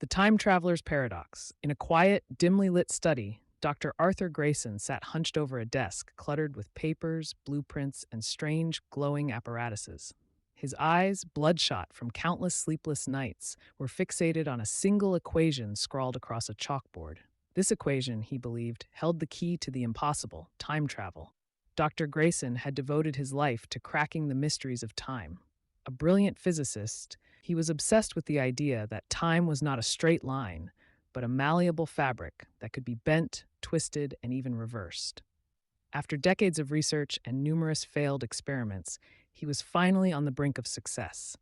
The Time Traveler's Paradox. In a quiet, dimly lit study, Dr. Arthur Grayson sat hunched over a desk cluttered with papers, blueprints, and strange, glowing apparatuses. His eyes, bloodshot from countless sleepless nights, were fixated on a single equation scrawled across a chalkboard. This equation, he believed, held the key to the impossible time travel. Dr. Grayson had devoted his life to cracking the mysteries of time. A brilliant physicist, he was obsessed with the idea that time was not a straight line, but a malleable fabric that could be bent, twisted, and even reversed. After decades of research and numerous failed experiments, he was finally on the brink of success.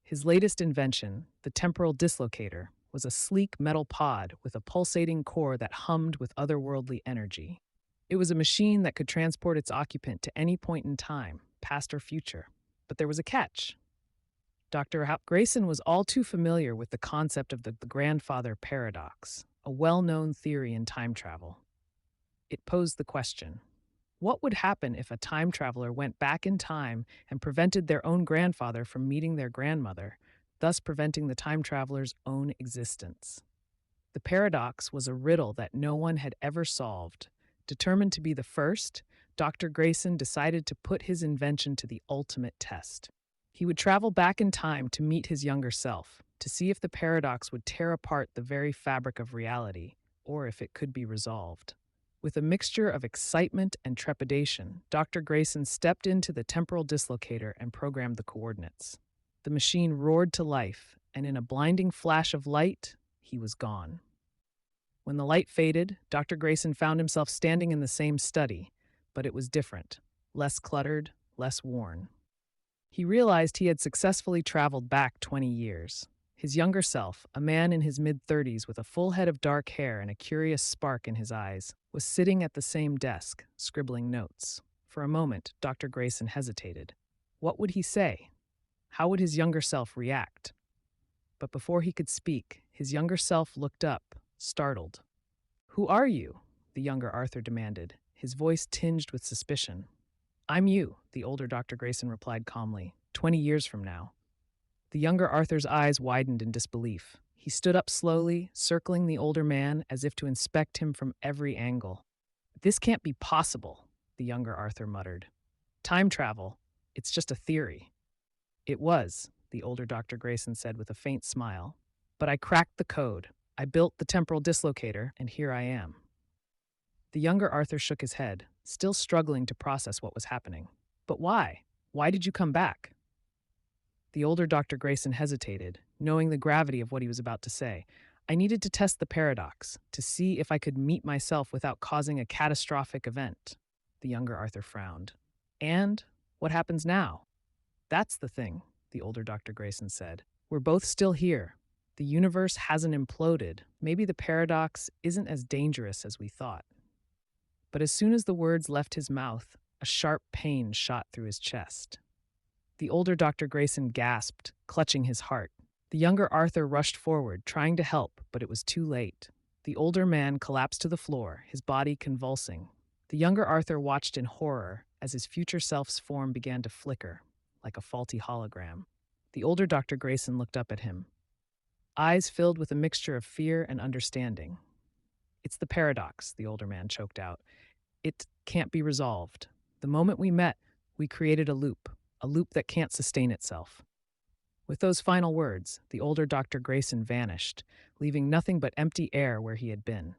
His latest invention, the temporal dislocator, was a sleek metal pod with a pulsating core that hummed with otherworldly energy. It was a machine that could transport its occupant to any point in time, past or future. But there was a catch. Grayson was all too familiar with the concept of the grandfather paradox, a well known theory in time travel. It posed the question: what would happen if a time traveler went back in time and prevented their own grandfather from meeting their grandmother, thus preventing the time traveler's own existence? The paradox was a riddle that no one had ever solved. Determined to be the first, Dr. Grayson decided to put his invention to the ultimate test. He would travel back in time to meet his younger self, to see if the paradox would tear apart the very fabric of reality, or if it could be resolved. With a mixture of excitement and trepidation, Dr. Grayson stepped into the temporal dislocator and programmed the coordinates. The machine roared to life, and in a blinding flash of light, he was gone. When the light faded, Dr. Grayson found himself standing in the same study, but it was different, less cluttered, less worn. He realized he had successfully traveled back 20 years. His younger self, a man in his mid-30s with a full head of dark hair and a curious spark in his eyes, was sitting at the same desk, scribbling notes. For a moment, Dr. Grayson hesitated. What would he say? How would his younger self react? But before he could speak, his younger self looked up, startled. "Who are you?" the younger Arthur demanded, his voice tinged with suspicion. "I'm you," the older Dr. Grayson replied calmly, 20 years from now. The younger Arthur's eyes widened in disbelief. He stood up slowly, circling the older man as if to inspect him from every angle. "This can't be possible," the younger Arthur muttered. "Time travel, it's just a theory." "It was," the older Dr. Grayson said with a faint smile. "But I cracked the code. I built the temporal dislocator, and here I am." The younger Arthur shook his head, still struggling to process what was happening. "But why? Why did you come back?" The older Dr. Grayson hesitated, knowing the gravity of what he was about to say. "I needed to test the paradox, to see if I could meet myself without causing a catastrophic event." The younger Arthur frowned. "And what happens now?" "That's the thing," the older Dr. Grayson said. "We're both still here. The universe hasn't imploded. Maybe the paradox isn't as dangerous as we thought." But as soon as the words left his mouth, a sharp pain shot through his chest. The older Dr. Grayson gasped, clutching his heart. The younger Arthur rushed forward, trying to help, but it was too late. The older man collapsed to the floor, his body convulsing. The younger Arthur watched in horror as his future self's form began to flicker, like a faulty hologram. The older Dr. Grayson looked up at him, eyes filled with a mixture of fear and understanding. "It's the paradox," the older man choked out. "It can't be resolved. The moment we met, we created a loop that can't sustain itself." With those final words, the older Dr. Grayson vanished, leaving nothing but empty air where he had been.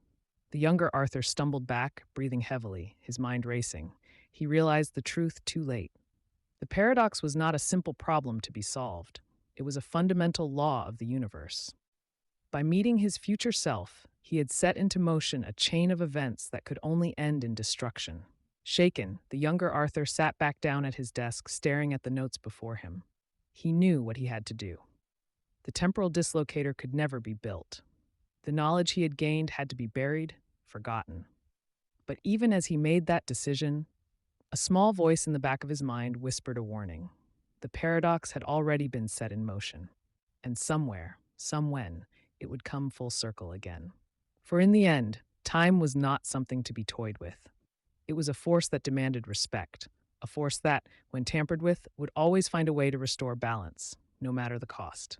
The younger Arthur stumbled back, breathing heavily, his mind racing. He realized the truth too late. The paradox was not a simple problem to be solved. It was a fundamental law of the universe. By meeting his future self, he had set into motion a chain of events that could only end in destruction. Shaken, the younger Arthur sat back down at his desk, staring at the notes before him. He knew what he had to do. The temporal dislocator could never be built. The knowledge he had gained had to be buried, forgotten. But even as he made that decision, a small voice in the back of his mind whispered a warning. The paradox had already been set in motion, and somewhere, somewhen, it would come full circle again. For in the end, time was not something to be toyed with. It was a force that demanded respect, a force that, when tampered with, would always find a way to restore balance, no matter the cost.